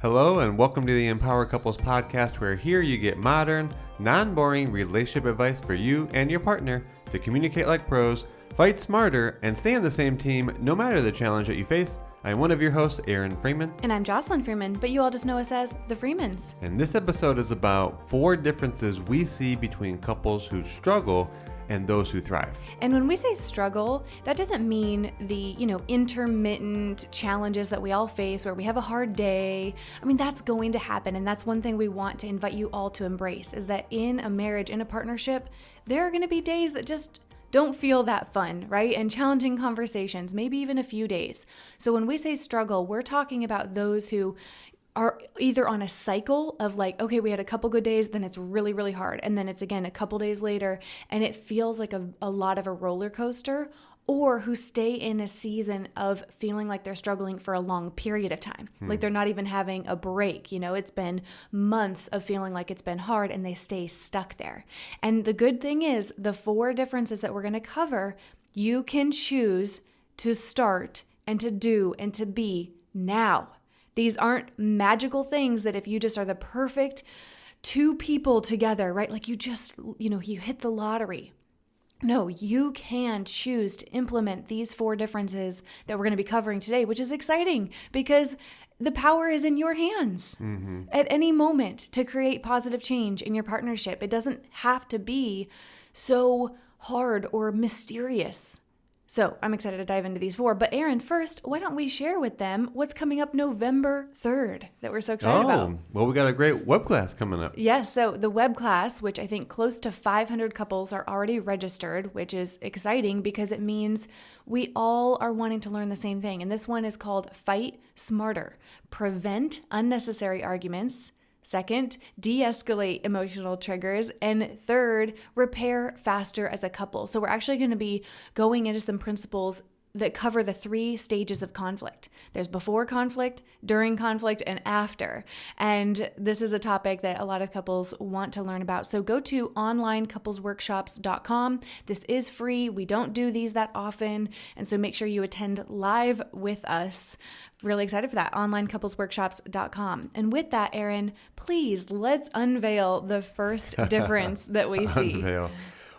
Hello and welcome to the Empower Couples podcast, where here you get modern, non-boring relationship advice for you and your partner to communicate like pros, fight smarter, and stay on the same team no matter the challenge that you face. I'm one of your hosts, Aaron Freeman. And I'm Jocelyn Freeman, but you all just know us as the Freemans. And this episode is about 4 differences we see between couples who struggle and those who thrive. And when we say struggle, that doesn't mean the, intermittent challenges that we all face where we have a hard day. I mean, that's going to happen. And that's one thing we want to invite you all to embrace, is that in a marriage, in a partnership, there are going to be days that just don't feel that fun, right? And challenging conversations, maybe even a few days. So when we say struggle, we're talking about those who are either on a cycle of like, okay, we had a couple good days, then it's really, really hard. And then it's again a couple days later, and it feels like a lot of a roller coaster, or who stay in a season of feeling like they're struggling for a long period of time. Like they're not even having a break. It's been months of feeling like it's been hard, and they stay stuck there. And the good thing is, the 4 differences that we're going to cover, you can choose to start and to do and to be now. These aren't magical things that if you just are the perfect 2 people together, right? Like you just, you hit the lottery. No, you can choose to implement these 4 differences that we're going to be covering today, which is exciting because the power is in your hands at any moment to create positive change in your partnership. It doesn't have to be so hard or mysterious. So I'm excited to dive into these 4. But Aaron, first, why don't we share with them what's coming up November 3rd that we're so excited about? Well, we got a great WebClass coming up. Yes, so the WebClass, which I think close to 500 couples are already registered, which is exciting because it means we all are wanting to learn the same thing. And this one is called Fight Smarter, Prevent Unnecessary Arguments. Second, de-escalate emotional triggers. And third, repair faster as a couple. So we're actually going to be going into some principles that cover the 3 stages of conflict. There's before conflict, during conflict, and after. And this is a topic that a lot of couples want to learn about. So go to onlinecouplesworkshops.com. This is free. We don't do these that often. And so make sure you attend live with us. Really excited for that. onlinecouplesworkshops.com. And with that, Aaron, please let's unveil the first difference that we see.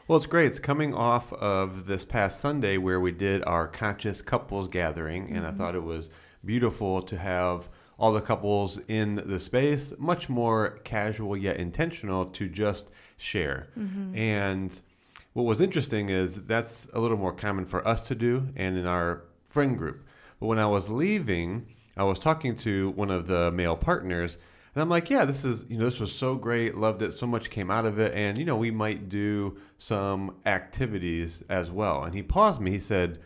Well, it's great. It's coming off of this past Sunday where we did our conscious couples gathering, and I thought it was beautiful to have all the couples in the space, much more casual yet intentional, to just share. And what was interesting is that's a little more common for us to do and in our friend group. But when I was leaving, I was talking to one of the male partners, and I'm like, yeah, this was so great. Loved it. So much came out of it. And, we might do some activities as well. And he paused me. He said,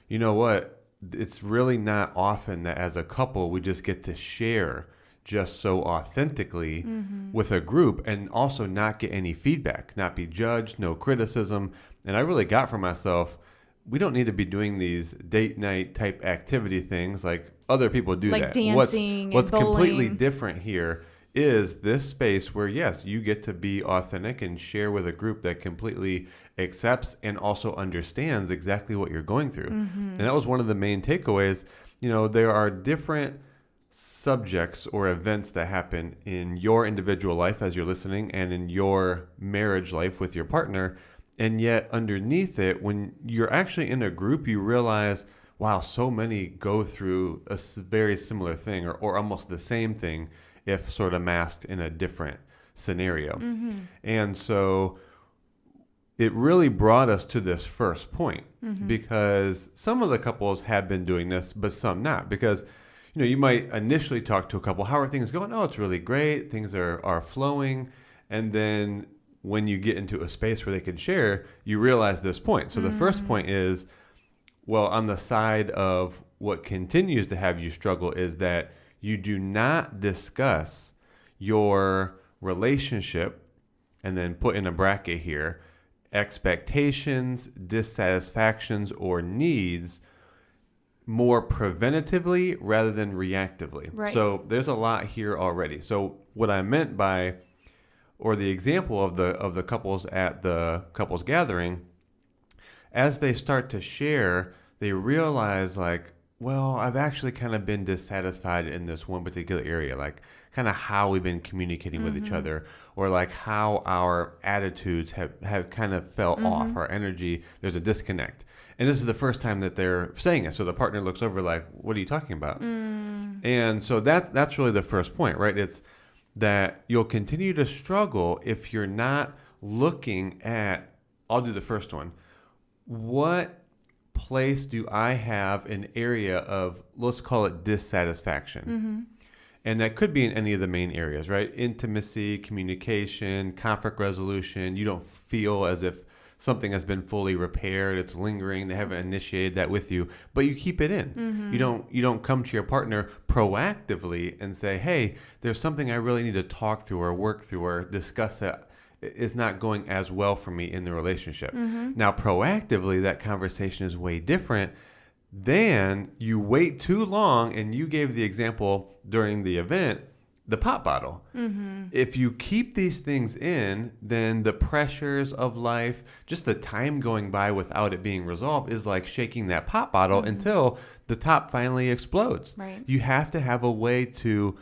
you know what? It's really not often that as a couple, we just get to share just so authentically with a group and also not get any feedback, not be judged, no criticism. And I really got for myself, we don't need to be doing these date night type activity things like other people do like that. Dancing What's and bowling. Completely different here is this space where, yes, you get to be authentic and share with a group that completely accepts and also understands exactly what you're going through. And that was one of the main takeaways. There are different subjects or events that happen in your individual life as you're listening and in your marriage life with your partner. And yet underneath it, when you're actually in a group, you realize, wow, so many go through a very similar thing or almost the same thing, if sort of masked in a different scenario. And so it really brought us to this first point because some of the couples have been doing this, but some not. Because, you might initially talk to a couple, how are things going? Oh, it's really great. Things are flowing. And then when you get into a space where they can share, you realize this point. So the first point is, well, on the side of what continues to have you struggle is that you do not discuss your relationship, and then put in a bracket here, expectations, dissatisfactions, or needs more preventatively rather than reactively. Right. So there's a lot here already. So what I meant by, or the example of the couples at the couples gathering, as they start to share, they realize like, well, I've actually kind of been dissatisfied in this one particular area, like kind of how we've been communicating with each other, or like how our attitudes have kind of fell off, our energy, there's a disconnect. And this is the first time that they're saying it. So the partner looks over like, what are you talking about? And so that's really the first point, right? It's that you'll continue to struggle if you're not looking at, I'll do the first one. What place do I have an area of, let's call it dissatisfaction? And that could be in any of the main areas, right? Intimacy, communication, conflict resolution. You don't feel as if something has been fully repaired. It's lingering. They haven't initiated that with you, but you keep it in. You don't come to your partner proactively and say, hey, there's something I really need to talk through or work through or discuss that is not going as well for me in the relationship. Now, proactively, that conversation is way different than you wait too long, and you gave the example during the event, the pop bottle. If you keep these things in, then the pressures of life, just the time going by without it being resolved is like shaking that pop bottle until the top finally explodes. Right. You have to have a way to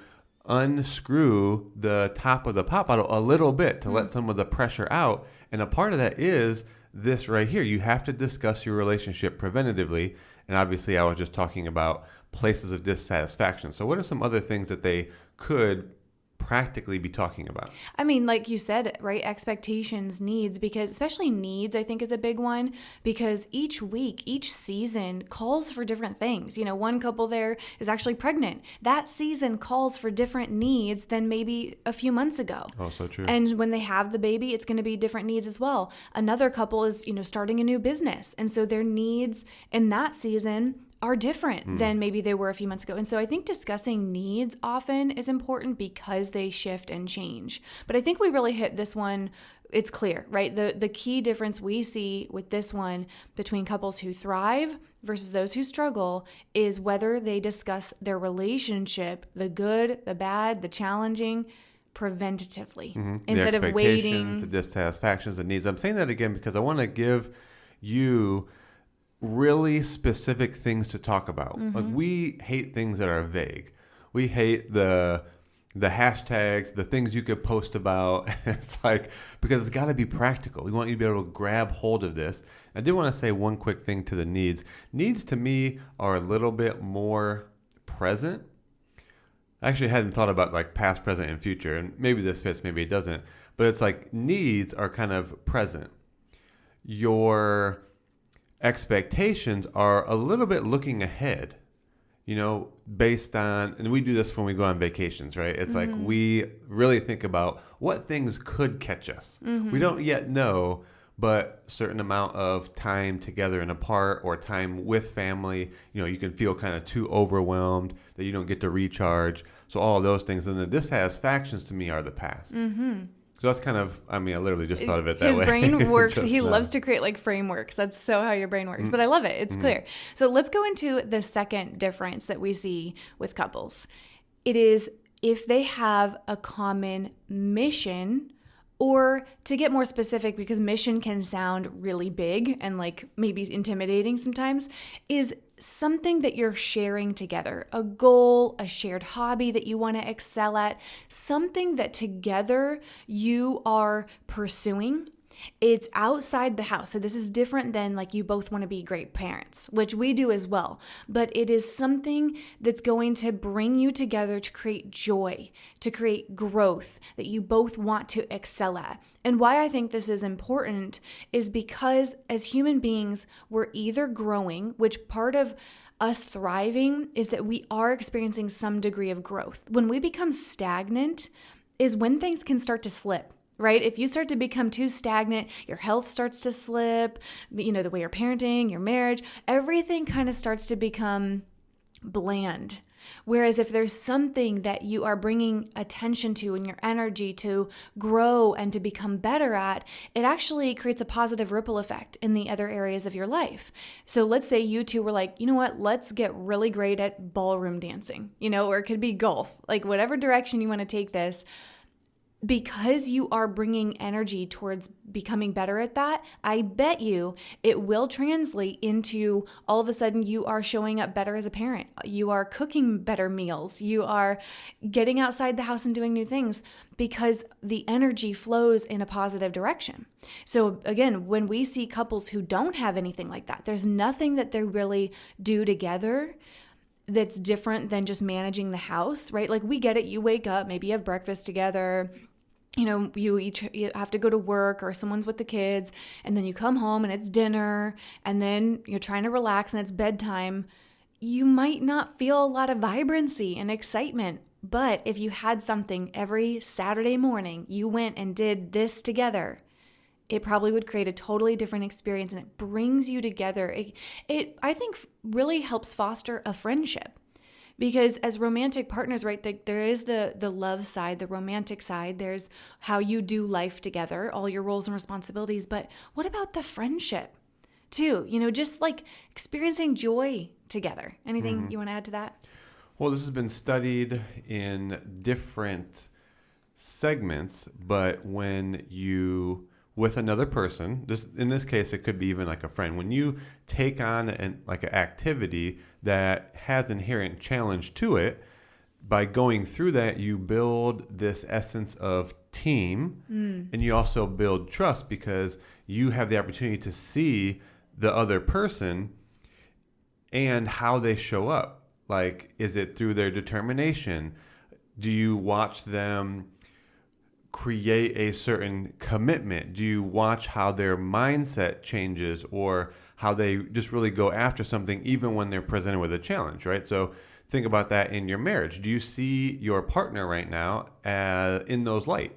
unscrew the top of the pop bottle a little bit to let some of the pressure out. And a part of that is this right here. You have to discuss your relationship preventatively. And obviously I was just talking about places of dissatisfaction. So what are some other things that they could practically be talking about? I mean, like you said, right? Expectations, needs, because especially needs, I think, is a big one, because each week, each season calls for different things. You know, one couple there is actually pregnant. That season calls for different needs than maybe a few months ago. Oh, so true. And when they have the baby, it's going to be different needs as well. Another couple is, starting a new business. And so their needs in that season are different than maybe they were a few months ago. And so I think discussing needs often is important because they shift and change. But I think we really hit this one. It's clear, right? The key difference we see with this one between couples who thrive versus those who struggle is whether they discuss their relationship, the good, the bad, the challenging, preventatively instead of waiting. The dissatisfactions, the needs. I'm saying that again because I want to give you really specific things to talk about. Like, we hate things that are vague. We hate the hashtags, the things you could post about. It's like, because it's got to be practical. We want you to be able to grab hold of this. I did want to say one quick thing to the needs. Needs to me are a little bit more present. I actually hadn't thought about like past, present, and future, and maybe this fits, maybe it doesn't. But it's like needs are kind of present. Your expectations are a little bit looking ahead, based on, and we do this when we go on vacations, right? It's like we really think about what things could catch us. We don't yet know, but certain amount of time together and apart or time with family, you can feel kind of too overwhelmed that you don't get to recharge. So all of those things. And the dissatisfactions to me are the past. So that's kind of, I literally just thought of it that way. His brain works. He loves to create like frameworks. That's so how your brain works. But I love it. It's clear. So let's go into the second difference that we see with couples. It is if they have a common mission, or to get more specific, because mission can sound really big and like maybe intimidating sometimes, is something that you're sharing together, a goal, a shared hobby that you want to excel at, something that together you are pursuing. It's outside the house. So this is different than like you both want to be great parents, which we do as well. But it is something that's going to bring you together to create joy, to create growth that you both want to excel at. And why I think this is important is because as human beings, we're either growing, which part of us thriving is that we are experiencing some degree of growth. When we become stagnant is when things can start to slip. Right? If you start to become too stagnant, your health starts to slip, the way you're parenting, your marriage, everything kind of starts to become bland. Whereas if there's something that you are bringing attention to and your energy to grow and to become better at, it actually creates a positive ripple effect in the other areas of your life. So let's say you two were like, you know what, let's get really great at ballroom dancing, or it could be golf, like whatever direction you want to take this. because you are bringing energy towards becoming better at that, I bet you it will translate into all of a sudden you are showing up better as a parent. You are cooking better meals. You are getting outside the house and doing new things because the energy flows in a positive direction. So again, when we see couples who don't have anything like that, there's nothing that they really do together that's different than just managing the house, right? Like we get it. You wake up, maybe you have breakfast together. You have to go to work or someone's with the kids, and then you come home and it's dinner, and then you're trying to relax and it's bedtime. You might not feel a lot of vibrancy and excitement, but if you had something every Saturday morning, you went and did this together, it probably would create a totally different experience, and it brings you together. It I think really helps foster a friendship. Because as romantic partners, right, there is the love side, the romantic side. There's how you do life together, all your roles and responsibilities. But what about the friendship too? Just like experiencing joy together. Anything you want to add to that? Well, this has been studied in different segments, but when you with another person, in this case, it could be even like a friend. When you take on an activity that has inherent challenge to it, by going through that, you build this essence of team, and you also build trust because you have the opportunity to see the other person and how they show up. Like, is it through their determination? Do you watch them create a certain commitment? Do you watch how their mindset changes or how they just really go after something even when they're presented with a challenge, right? So think about that in your marriage. Do you see your partner right now in those light?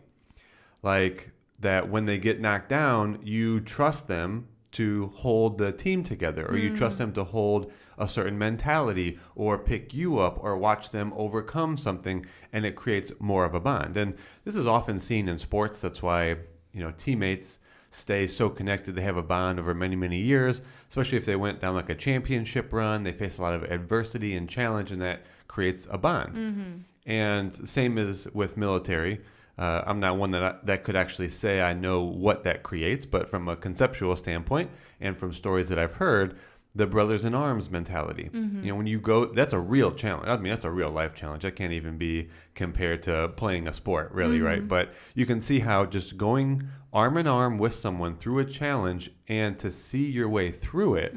Like that when they get knocked down, you trust them to hold the team together, or you trust them to hold a certain mentality or pick you up or watch them overcome something, and it creates more of a bond. And this is often seen in sports. That's why, teammates stay so connected. They have a bond over many, many years, especially if they went down like a championship run. They face a lot of adversity and challenge, and that creates a bond. And same as with military. I'm not one that could actually say I know what that creates, but from a conceptual standpoint and from stories that I've heard, the brothers in arms mentality. When you go, that's a real challenge. I mean, that's a real life challenge. That can't even be compared to playing a sport, really, right? But you can see how just going arm in arm with someone through a challenge and to see your way through it,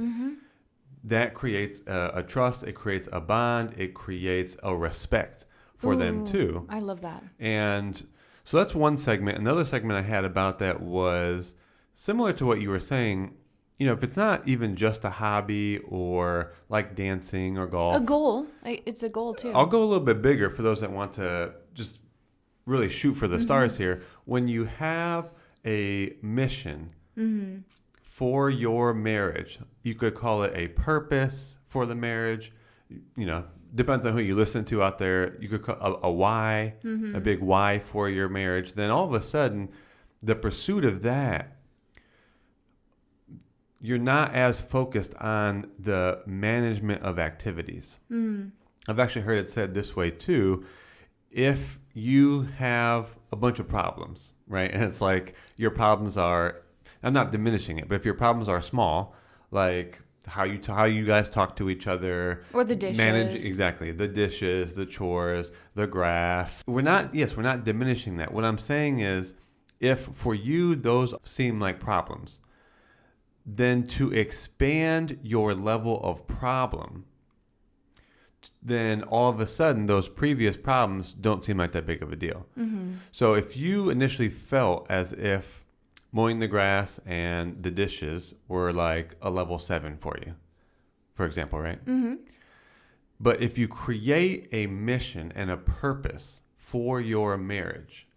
that creates a trust. It creates a bond. It creates a respect for them too. I love that. And so that's one segment. Another segment I had about that was similar to what you were saying. If it's not even just a hobby or like dancing or golf. A goal. It's a goal too. I'll go a little bit bigger for those that want to just really shoot for the stars here. When you have a mission for your marriage, you could call it a purpose for the marriage. Depends on who you listen to out there. You could call a why, a big why for your marriage. Then all of a sudden, the pursuit of that, you're not as focused on the management of activities. I've actually heard it said this way too. If you have a bunch of problems, right? And it's like your problems are, I'm not diminishing it, but if your problems are small, like how you guys talk to each other, or the dishes, exactly, the dishes, the chores, the grass. We're not diminishing that. What I'm saying is, if for you those seem like problems, then to expand your level of problem, then all of a sudden those previous problems don't seem like that big of a deal. So if you initially felt as if mowing the grass and the dishes were like a level 7 for you, for example, right? But if you create a mission and a purpose for your marriage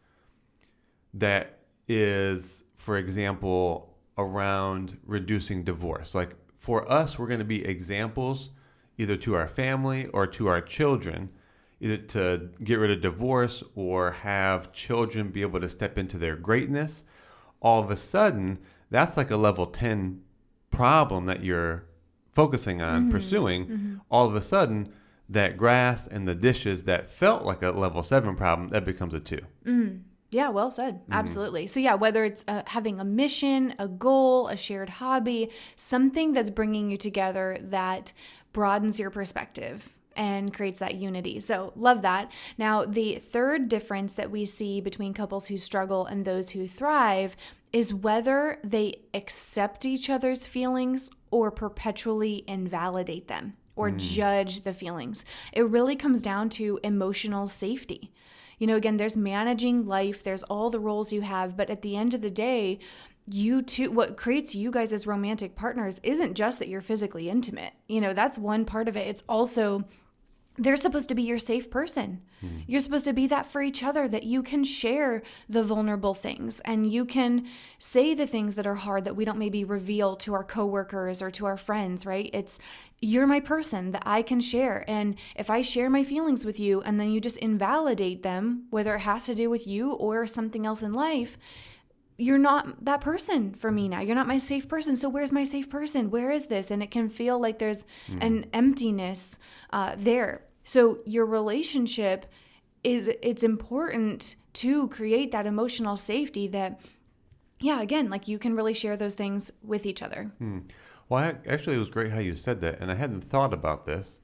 that is, for example, around reducing divorce. Like for us, we're going to be examples either to our family or to our children, either to get rid of divorce or have children be able to step into their greatness. All of a sudden, that's like a level 10 problem that you're focusing on pursuing. All of a sudden, that grass and the dishes that felt like a level 7 problem, that becomes a 2. Yeah, well said. Absolutely. So yeah, whether it's having a mission, a goal, a shared hobby, something that's bringing you together that broadens your perspective and creates that unity. So love that. Now, the third difference that we see between couples who struggle and those who thrive is whether they accept each other's feelings or perpetually invalidate them or judge the feelings. It really comes down to emotional safety. You know, again, there's managing life, there's all the roles you have, but at the end of the day, you two, what creates you guys as romantic partners isn't just that you're physically intimate. You know, that's one part of it. It's also they're supposed to be your safe person. You're supposed to be that for each other, that you can share the vulnerable things and you can say the things that are hard that we don't maybe reveal to our coworkers or to our friends, right? It's you're my person that I can share. And if I share my feelings with you and then you just invalidate them, whether it has to do with you or something else in life, you're not that person for me now. You're not my safe person. So where's my safe person? Where is this? And it can feel like there's an emptiness there. So your relationship it's important to create that emotional safety that, yeah, again, like you can really share those things with each other. Well, actually, it was great how you said that. And I hadn't thought about this.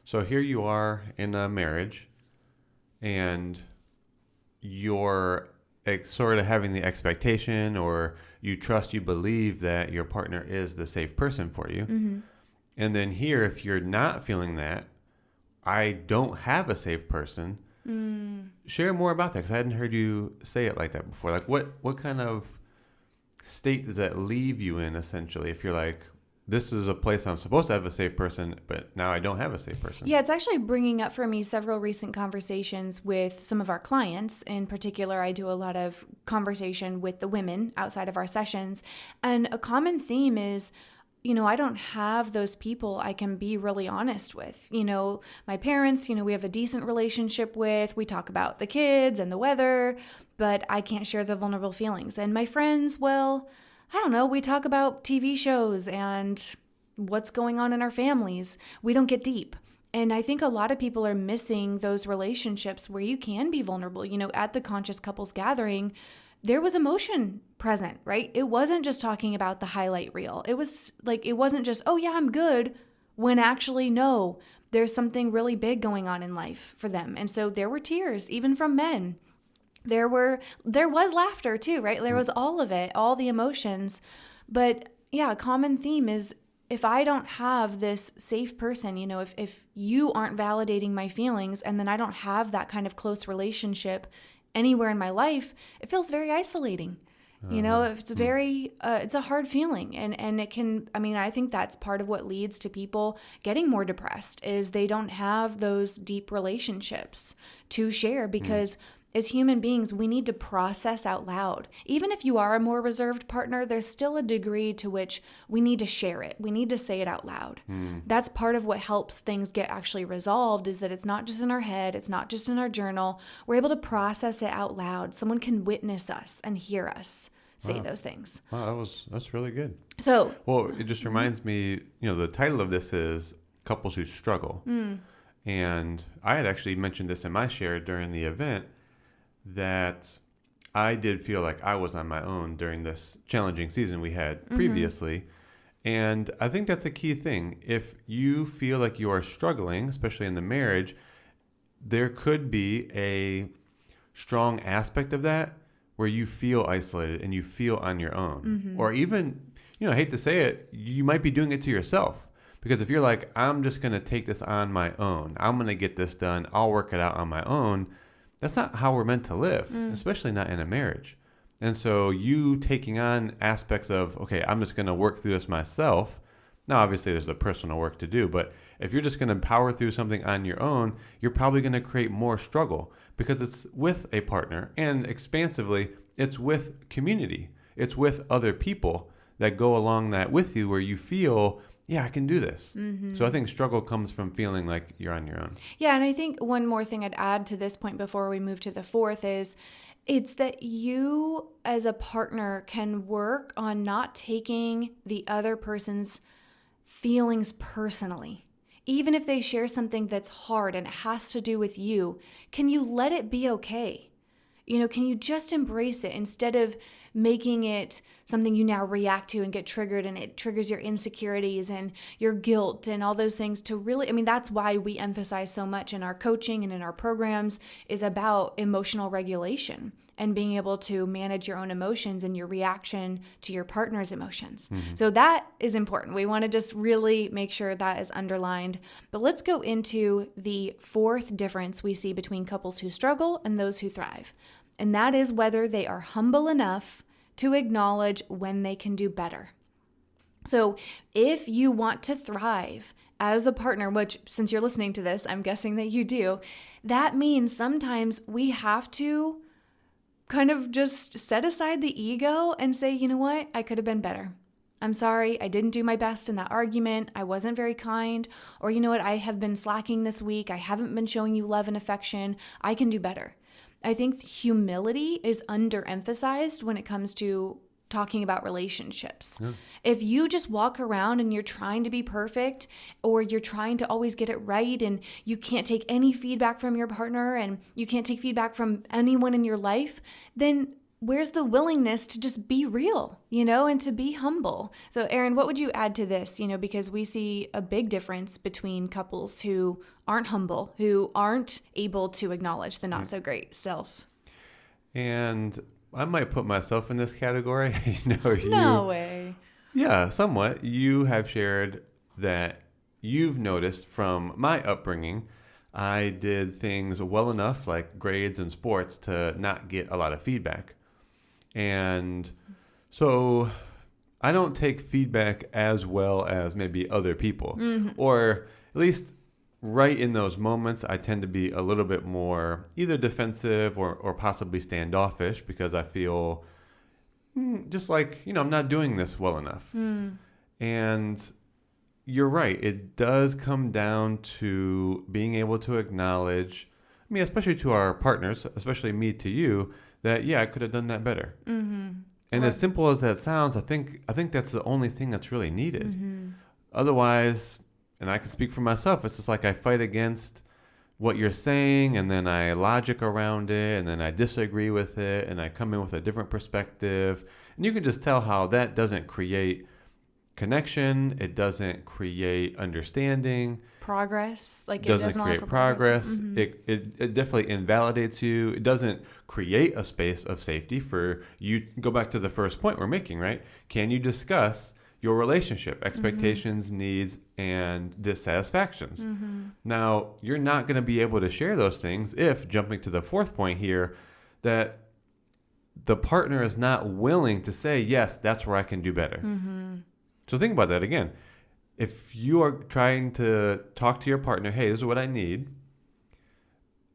So here you are in a marriage and you're sort of having the expectation or you trust, you believe that your partner is the safe person for you. And then here, if you're not feeling that, I don't have a safe person. Share more about that because I hadn't heard you say it like that before. Like what kind of state does that leave you in essentially if you're like, this is a place I'm supposed to have a safe person, but now I don't have a safe person? Yeah, it's actually bringing up for me several recent conversations with some of our clients. In particular, I do a lot of conversation with the women outside of our sessions. And a common theme is, you know, I don't have those people I can be really honest with. You know, my parents, you know, we have a decent relationship with. We talk about the kids and the weather, but I can't share the vulnerable feelings. And my friends, well, I don't know, we talk about TV shows and what's going on in our families. We don't get deep. And I think a lot of people are missing those relationships where you can be vulnerable. You know, at the Conscious Couples Gathering, there was emotion present, right? It wasn't just talking about the highlight reel. It was like, it wasn't just, oh yeah, I'm good, when actually, no, there's something really big going on in life for them. And so there were tears, even from men. There was laughter too, right? There was all of it, all the emotions. But yeah, a common theme is if I don't have this safe person, you know, if you aren't validating my feelings and then I don't have that kind of close relationship anywhere in my life, it feels very isolating. You know, it's it's a hard feeling. And it can, I mean, I think that's part of what leads to people getting more depressed is they don't have those deep relationships to share because as human beings, we need to process out loud. Even if you are a more reserved partner, there's still a degree to which we need to share it. We need to say it out loud. That's part of what helps things get actually resolved is that it's not just in our head. It's not just in our journal. We're able to process it out loud. Someone can witness us and hear us say those things. Wow, that's really good. So, well, it just reminds me, you know, the title of this is Couples Who Struggle. And I had actually mentioned this in my share during the event that I did feel like I was on my own during this challenging season we had previously. And I think that's a key thing. If you feel like you are struggling, especially in the marriage, there could be a strong aspect of that where you feel isolated and you feel on your own. Or even, you know, I hate to say it, you might be doing it to yourself. Because if you're like, I'm just going to take this on my own, I'm going to get this done, I'll work it out on my own, that's not how we're meant to live, especially not in a marriage. And so you taking on aspects of, okay, I'm just going to work through this myself. Now, obviously, there's the personal work to do, but if you're just going to power through something on your own, you're probably going to create more struggle because it's with a partner. And expansively, it's with community. It's with other people that go along that with you where you feel, yeah, I can do this. So I think struggle comes from feeling like you're on your own. Yeah, and I think one more thing I'd add to this point before we move to the fourth is it's that you as a partner can work on not taking the other person's feelings personally. Even if they share something that's hard and it has to do with you, can you let it be okay? Can you just embrace it instead of making it something you now react to and get triggered, and it triggers your insecurities and your guilt and all those things to really, that's why we emphasize so much in our coaching and in our programs is about emotional regulation and being able to manage your own emotions and your reaction to your partner's emotions. So that is important. We want to just really make sure that is underlined. But let's go into the fourth difference we see between couples who struggle and those who thrive. And that is whether they are humble enough to acknowledge when they can do better. So if you want to thrive as a partner, which since you're listening to this, I'm guessing that you do, that means sometimes we have to kind of just set aside the ego and say, you know what, I could have been better. I'm sorry, I didn't do my best in that argument. I wasn't very kind. Or you know what, I have been slacking this week. I haven't been showing you love and affection. I can do better. I think humility is underemphasized when it comes to talking about relationships. Yeah. If you just walk around and you're trying to be perfect, or you're trying to always get it right, and you can't take any feedback from your partner and you can't take feedback from anyone in your life, then where's the willingness to just be real, and to be humble? So Erin, what would you add to this? Because we see a big difference between couples who aren't humble, who aren't able to acknowledge the not so great self. And I might put myself in this category. No way. Yeah, somewhat. You have shared that you've noticed from my upbringing, I did things well enough, like grades and sports, to not get a lot of feedback. And so I don't take feedback as well as maybe other people. Or at least right in those moments, I tend to be a little bit more either defensive or possibly standoffish because I feel just like, I'm not doing this well enough. And you're right. It does come down to being able to acknowledge, especially to our partners, especially me to you, that, I could have done that better. And as simple as that sounds, I think that's the only thing that's really needed. Otherwise, and I can speak for myself, it's just like I fight against what you're saying, and then I logic around it, and then I disagree with it, and I come in with a different perspective. And you can just tell how that doesn't create connection. It doesn't create understanding. Progress. Like, it doesn't create progress. It definitely invalidates you. It doesn't create a space of safety for you. Go back to the first point we're making, right? Can you discuss your relationship, expectations, needs, and dissatisfactions? Now, you're not going to be able to share those things if, jumping to the fourth point here, that the partner is not willing to say, yes, that's where I can do better. So think about that again. If you are trying to talk to your partner, hey, this is what I need,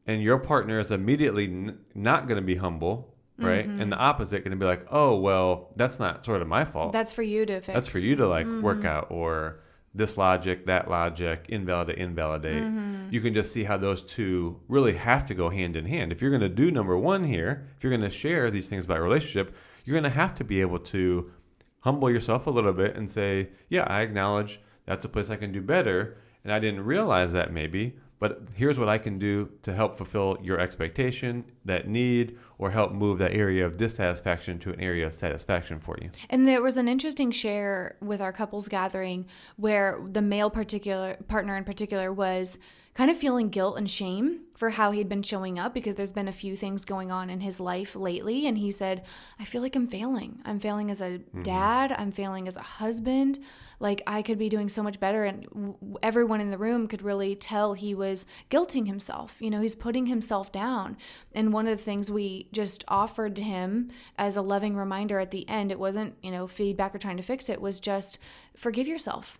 and your partner is immediately not going to be humble, right? And the opposite going to be like, oh, well, that's not sort of my fault. That's for you to fix. That's for you to work out, or this logic, that logic, invalidate. You can just see how those two really have to go hand in hand. If you're going to do number one here, if you're going to share these things about a relationship, you're going to have to be able to humble yourself a little bit and say, yeah, I acknowledge that's a place I can do better, and I didn't realize that maybe, but here's what I can do to help fulfill your expectation, that need, or help move that area of dissatisfaction to an area of satisfaction for you. And there was an interesting share with our couples gathering where the male partner in particular was kind of feeling guilt and shame for how he'd been showing up, because there's been a few things going on in his life lately. And he said, I feel like I'm failing. I'm failing as a dad. I'm failing as a husband. Like, I could be doing so much better. And everyone in the room could really tell he was guilting himself. He's putting himself down. And one of the things we just offered to him as a loving reminder at the end, it wasn't, feedback or trying to fix it, was just forgive yourself.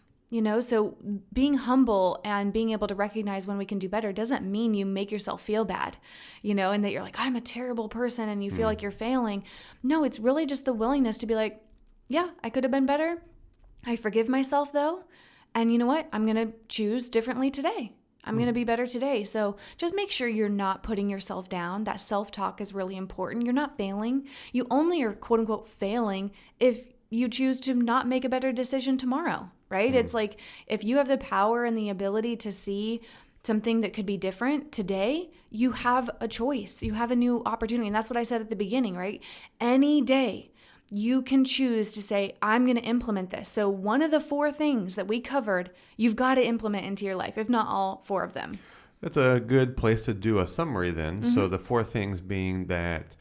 So being humble and being able to recognize when we can do better doesn't mean you make yourself feel bad, and that you're like, I'm a terrible person and you feel like you're failing. No, it's really just the willingness to be like, yeah, I could have been better. I forgive myself though. And you know what? I'm going to choose differently today. I'm going to be better today. So just make sure you're not putting yourself down. That self-talk is really important. You're not failing. You only are quote unquote failing if you choose to not make a better decision tomorrow, right? It's like, if you have the power and the ability to see something that could be different today, you have a choice. You have a new opportunity. And that's what I said at the beginning, right? Any day, you can choose to say, I'm going to implement this. So one of the 4 things that we covered, you've got to implement into your life, if not all 4 of them. That's a good place to do a summary then. So the 4 things being that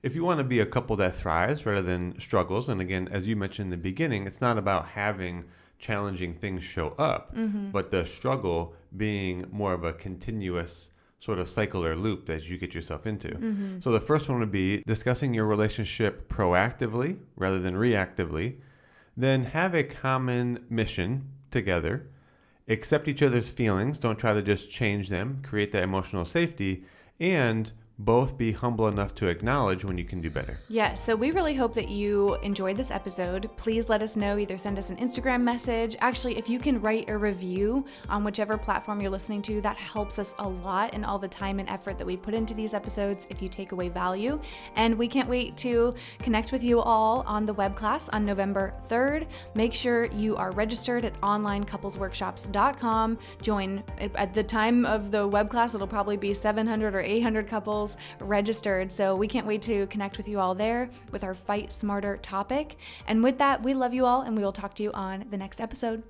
if you want to be a couple that thrives rather than struggles, and again, as you mentioned in the beginning, it's not about having challenging things show up, but the struggle being more of a continuous sort of cycle or loop that you get yourself into. So the first one would be discussing your relationship proactively rather than reactively. Then have a common mission together. Accept each other's feelings. Don't try to just change them. Create that emotional safety. And both be humble enough to acknowledge when you can do better. Yeah, so we really hope that you enjoyed this episode. Please let us know, either send us an Instagram message. Actually, if you can write a review on whichever platform you're listening to, that helps us a lot in all the time and effort that we put into these episodes if you take away value. And we can't wait to connect with you all on the WebClass on November 3rd. Make sure you are registered at onlinecouplesworkshops.com. Join at the time of the WebClass, it'll probably be 700 or 800 couples registered. So we can't wait to connect with you all there with our Fight Smarter topic. And with that, we love you all, and we will talk to you on the next episode.